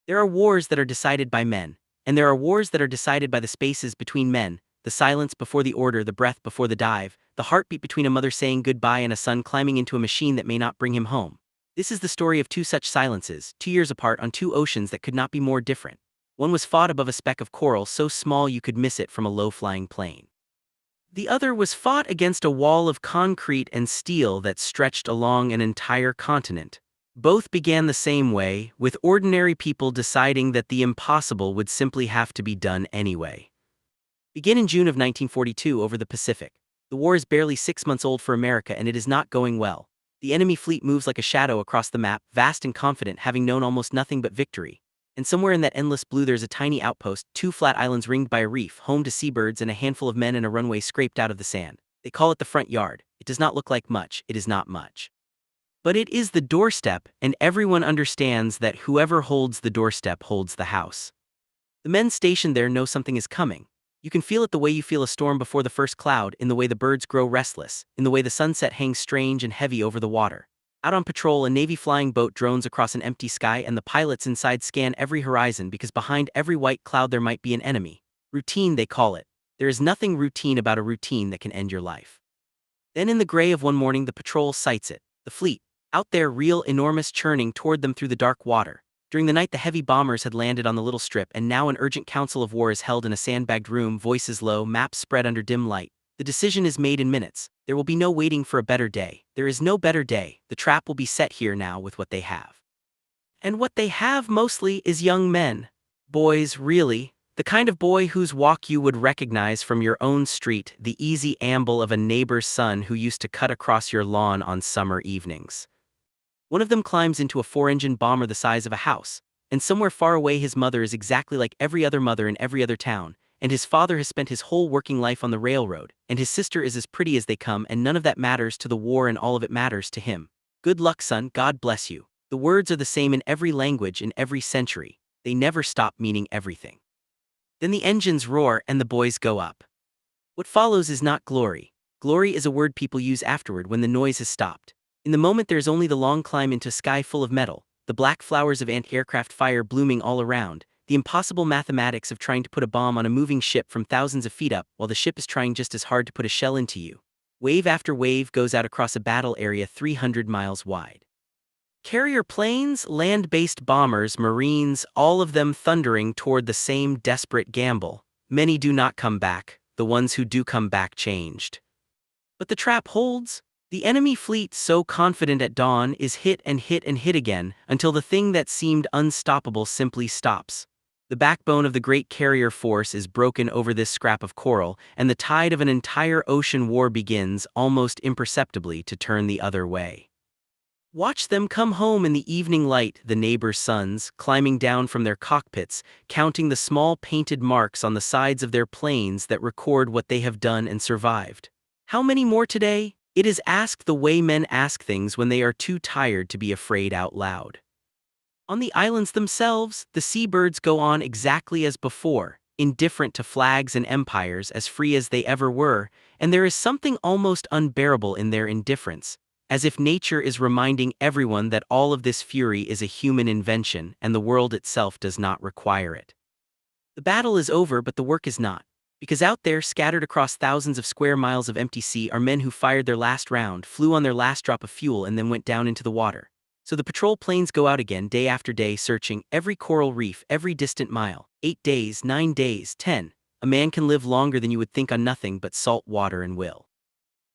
There are wars that are decided by men, and there are wars that are decided by the spaces between men, the silence before the order, the breath before the dive, the heartbeat between a mother saying goodbye and a son climbing into a machine that may not bring him home. This is the story of two such silences, 2 years apart on two oceans that could not be more different. One was fought above a speck of coral so small you could miss it from a low-flying plane. The other was fought against a wall of concrete and steel that stretched along an entire continent. Both began the same way, with ordinary people deciding that the impossible would simply have to be done anyway. Begin in June of 1942 over the Pacific. The war is barely 6 months old for America and it is not going well. The enemy fleet moves like a shadow across the map, vast and confident, having known almost nothing but victory. And somewhere in that endless blue there's a tiny outpost, 2 flat islands ringed by a reef, home to seabirds and a handful of men and a runway scraped out of the sand. They call it the front yard. It does not look like much, it is not much. But it is the doorstep, and everyone understands that whoever holds the doorstep holds the house. The men stationed there know something is coming. You can feel it the way you feel a storm before the first cloud, in the way the birds grow restless, in the way the sunset hangs strange and heavy over the water. Out on patrol, a Navy flying boat drones across an empty sky and the pilots inside scan every horizon because behind every white cloud there might be an enemy. Routine, they call it. There is nothing routine about a routine that can end your life. Then in the gray of one morning the patrol sights it, the fleet, out there real enormous churning toward them through the dark water. During the night the heavy bombers had landed on the little strip and now an urgent council of war is held in a sandbagged room, voices low, maps spread under dim light. The decision is made in minutes. There will be no waiting for a better day. There is no better day. The trap will be set here now with what they have. And what they have mostly is young men. Boys, really. The kind of boy whose walk you would recognize from your own street, the easy amble of a neighbor's son who used to cut across your lawn on summer evenings. One of them climbs into a 4-engine bomber the size of a house, and somewhere far away his mother is exactly like every other mother in every other town, and his father has spent his whole working life on the railroad, and his sister is as pretty as they come, and none of that matters to the war and all of it matters to him. Good luck, son, God bless you. The words are the same in every language in every century. They never stop meaning everything. Then the engines roar and the boys go up. What follows is not glory. Glory is a word people use afterward when the noise has stopped. In the moment there is only the long climb into a sky full of metal, the black flowers of anti-aircraft fire blooming all around, the impossible mathematics of trying to put a bomb on a moving ship from thousands of feet up while the ship is trying just as hard to put a shell into you. Wave after wave goes out across a battle area 300 miles wide. Carrier planes, land-based bombers, Marines, all of them thundering toward the same desperate gamble. Many do not come back, the ones who do come back changed. But the trap holds. The enemy fleet, so confident at dawn, is hit and hit and hit again, until the thing that seemed unstoppable simply stops. The backbone of the great carrier force is broken over this scrap of coral, and the tide of an entire ocean war begins, almost imperceptibly, to turn the other way. Watch them come home in the evening light, the neighbors' sons, climbing down from their cockpits, counting the small painted marks on the sides of their planes that record what they have done and survived. How many more today? It is asked the way men ask things when they are too tired to be afraid out loud. On the islands themselves, the seabirds go on exactly as before, indifferent to flags and empires, as free as they ever were, and there is something almost unbearable in their indifference, as if nature is reminding everyone that all of this fury is a human invention and the world itself does not require it. The battle is over, but the work is not. Because out there, scattered across thousands of square miles of empty sea, are men who fired their last round, flew on their last drop of fuel, and then went down into the water. So the patrol planes go out again day after day, searching every coral reef, every distant mile. 8 days, 9 days, 10. A man can live longer than you would think on nothing but salt water and will.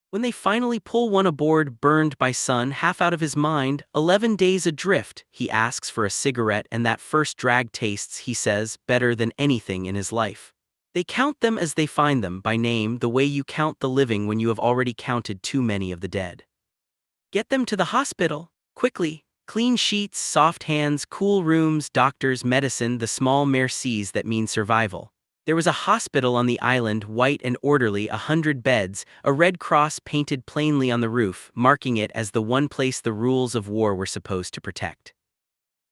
When they finally pull one aboard, burned by sun, half out of his mind, 11 days adrift, he asks for a cigarette, and that first drag tastes, he says, better than anything in his life. They count them as they find them, by name, the way you count the living when you have already counted too many of the dead. Get them to the hospital, quickly. Clean sheets, soft hands, cool rooms, doctors, medicine, the small mercies that mean survival. There was a hospital on the island, white and orderly, 100 beds, a red cross painted plainly on the roof, marking it as the one place the rules of war were supposed to protect.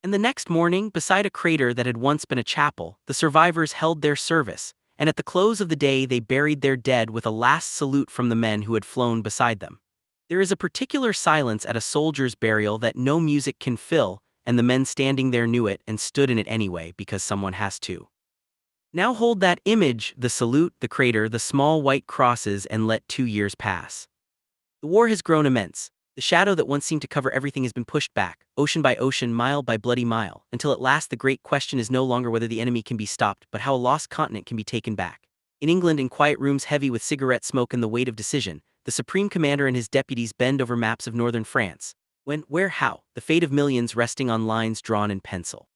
And the next morning, beside a crater that had once been a chapel, the survivors held their service, and at the close of the day they buried their dead with a last salute from the men who had flown beside them. There is a particular silence at a soldier's burial that no music can fill, and the men standing there knew it and stood in it anyway because someone has to. Now hold that image, the salute, the crater, the small white crosses, and let 2 years pass. The war has grown immense. The shadow that once seemed to cover everything has been pushed back, ocean by ocean, mile by bloody mile, until at last the great question is no longer whether the enemy can be stopped, but how a lost continent can be taken back. In England, in quiet rooms heavy with cigarette smoke and the weight of decision, the Supreme Commander and his deputies bend over maps of northern France. When, where, how, the fate of millions resting on lines drawn in pencil.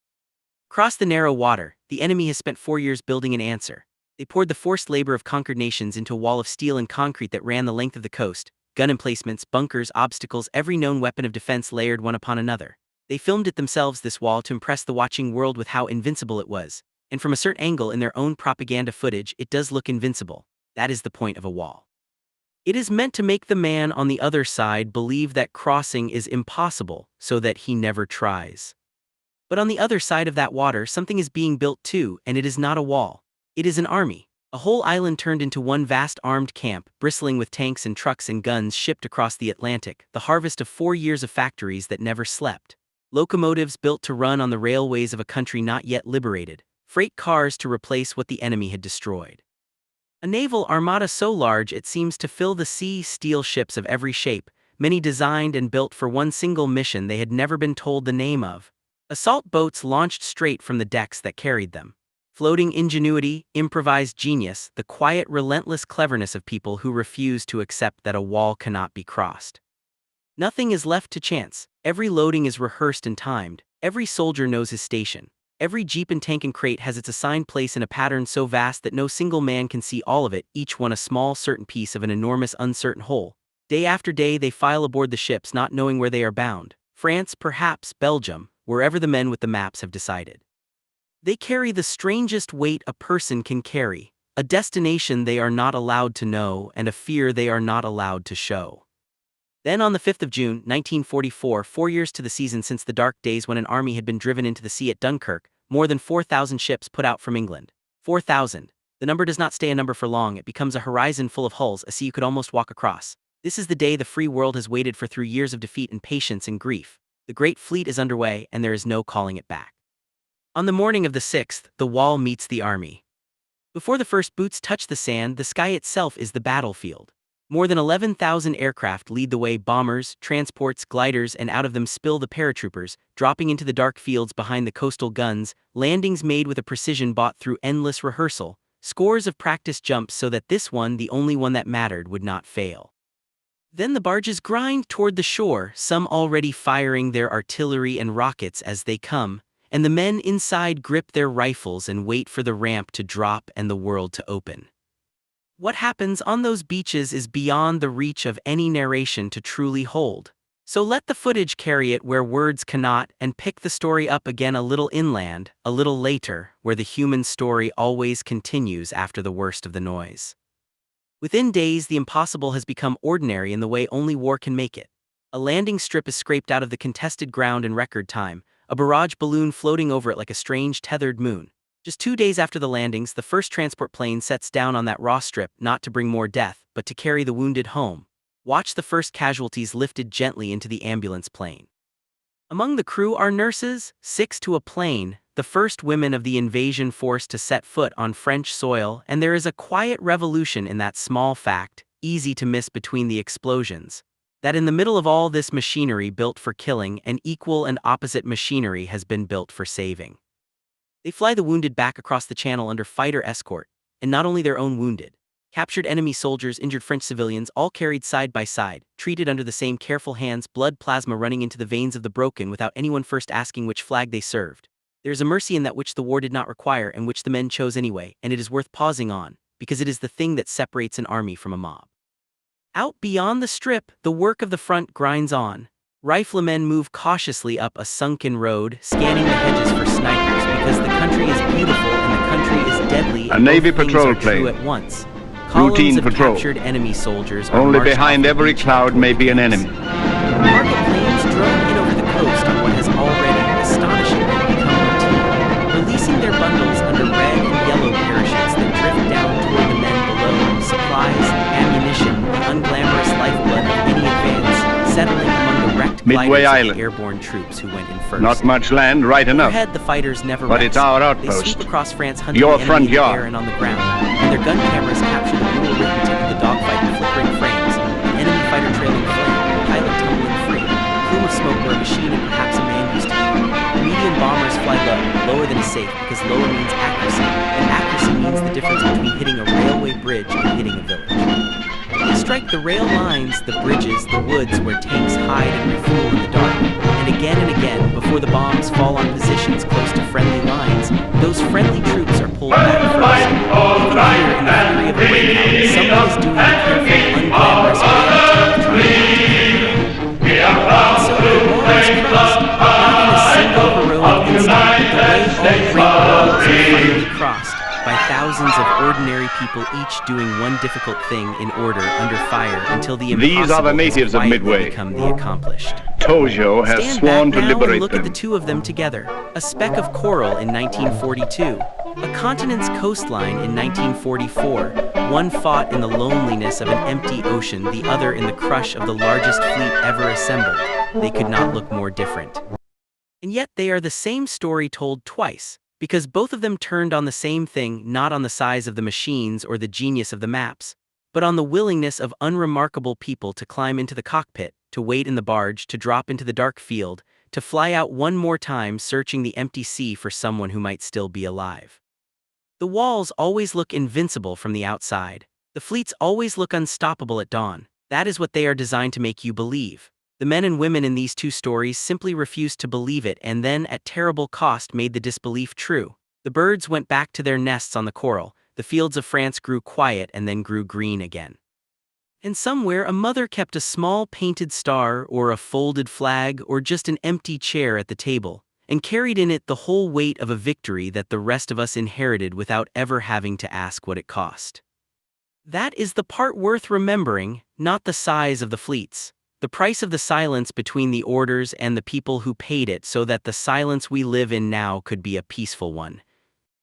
Across the narrow water, the enemy has spent 4 years building an answer. They poured the forced labor of conquered nations into a wall of steel and concrete that ran the length of the coast. Gun emplacements, bunkers, obstacles, every known weapon of defense layered one upon another. They filmed it themselves, this wall, to impress the watching world with how invincible it was. And from a certain angle in their own propaganda footage, it does look invincible. That is the point of a wall. It is meant to make the man on the other side believe that crossing is impossible, so that he never tries. But on the other side of that water, something is being built too, and it is not a wall. It is an army. A whole island turned into one vast armed camp, bristling with tanks and trucks and guns shipped across the Atlantic, the harvest of 4 years of factories that never slept. Locomotives built to run on the railways of a country not yet liberated, freight cars to replace what the enemy had destroyed. A naval armada so large it seems to fill the sea, steel ships of every shape, many designed and built for one single mission they had never been told the name of. Assault boats launched straight from the decks that carried them. Floating ingenuity, improvised genius, the quiet, relentless cleverness of people who refuse to accept that a wall cannot be crossed. Nothing is left to chance. Every loading is rehearsed and timed. Every soldier knows his station. Every jeep and tank and crate has its assigned place in a pattern so vast that no single man can see all of it, each one a small, certain piece of an enormous, uncertain whole. Day after day they file aboard the ships not knowing where they are bound. France, perhaps, Belgium, wherever the men with the maps have decided. They carry the strangest weight a person can carry, a destination they are not allowed to know and a fear they are not allowed to show. Then on the 5th of June, 1944, 4 years to the season since the dark days when an army had been driven into the sea at Dunkirk, more than 4,000 ships put out from England. 4,000. The number does not stay a number for long, it becomes a horizon full of hulls, a sea you could almost walk across. This is the day the free world has waited for through years of defeat and patience and grief. The great fleet is underway and there is no calling it back. On the morning of the 6th, the wall meets the army. Before the first boots touch the sand, the sky itself is the battlefield. More than 11,000 aircraft lead the way, bombers, transports, gliders, and out of them spill the paratroopers, dropping into the dark fields behind the coastal guns, landings made with a precision bought through endless rehearsal, scores of practice jumps so that this one, the only one that mattered, would not fail. Then the barges grind toward the shore, some already firing their artillery and rockets as they come, and the men inside grip their rifles and wait for the ramp to drop and the world to open. What happens on those beaches is beyond the reach of any narration to truly hold. So let the footage carry it where words cannot, and pick the story up again a little inland, a little later, where the human story always continues after the worst of the noise. Within days, the impossible has become ordinary in the way only war can make it. A landing strip is scraped out of the contested ground in record time, a barrage balloon floating over it like a strange tethered moon. Just 2 days after the landings, the first transport plane sets down on that raw strip, not to bring more death, but to carry the wounded home. Watch the first casualties lifted gently into the ambulance plane. Among the crew are nurses, 6 to a plane, the first women of the invasion force to set foot on French soil, and there is a quiet revolution in that small fact, easy to miss between the explosions, that in the middle of all this machinery built for killing, an equal and opposite machinery has been built for saving. They fly the wounded back across the channel under fighter escort, and not only their own wounded. Captured enemy soldiers, injured French civilians, all carried side by side, treated under the same careful hands, blood plasma running into the veins of the broken without anyone first asking which flag they served. There is a mercy in that which the war did not require and which the men chose anyway, and it is worth pausing on, because it is the thing that separates an army from a mob. Out beyond the strip, the work of the front grinds on. Riflemen move cautiously up a sunken road, scanning the hedges for snipers because the country is beautiful and the country is deadly. A Navy patrol plane. At once. Routine Columns of patrol. Captured enemy soldiers are Only marched behind off the every beach cloud may be an towards enemy. Cargo planes drone in over the coast on what has already astonishingly become routine, releasing their bundles under red and yellow parachutes that drift down toward the men below, supplies, ammunition, the unglamorous lifeblood of any advance, settling among the wrecked Midway gliders of Island. the airborne troops who went in first. Not much land, right enough. Overhead, the fighters never But rest. it's our They outpost. sweep across France, hunting Your the front enemy in the yard. air and on the ground. And their gun cameras capture the brutal rhythm of the dogfight in flickering frames. The enemy fighter trailing flame, pilot tumbling free. Plume of smoke where a machine and perhaps a man used to be. The medium bombers fly low, lower than is safe, because lower means accuracy, and accuracy means the difference between hitting a railway bridge and hitting a village. They strike the rail lines, the bridges, the woods where tanks hide and refuel in the dark. And again, before the bombs fall on positions close to friendly lines, those friendly troops are pulled back first. Even here, in the fury of a breakout, someone is doing the careful, unglamorous way of so the wall is crossed, not in a single heroic instant, but the way all great walls are finally crossed, by thousands of ordinary people each doing one difficult thing in order under fire until the impossible These are the natives of Midway. become the accomplished. Tojo has Stand sworn back to now and liberate look at the them. two of them together. A speck of coral in 1942. A continent's coastline in 1944. One fought in the loneliness of an empty ocean, the other in the crush of the largest fleet ever assembled. They could not look more different. And yet they are the same story told twice, because both of them turned on the same thing, not on the size of the machines or the genius of the maps, but on the willingness of unremarkable people to climb into the cockpit, to wait in the barge, to drop into the dark field, to fly out one more time searching the empty sea for someone who might still be alive. The walls always look invincible from the outside. The fleets always look unstoppable at dawn. That is what they are designed to make you believe. The men and women in these two stories simply refused to believe it and then, at terrible cost, made the disbelief true. The birds went back to their nests on the coral, the fields of France grew quiet and then grew green again. And somewhere a mother kept a small painted star or a folded flag or just an empty chair at the table, and carried in it the whole weight of a victory that the rest of us inherited without ever having to ask what it cost. That is the part worth remembering, not the size of the fleets. The price of the silence between the orders and the people who paid it so that the silence we live in now could be a peaceful one.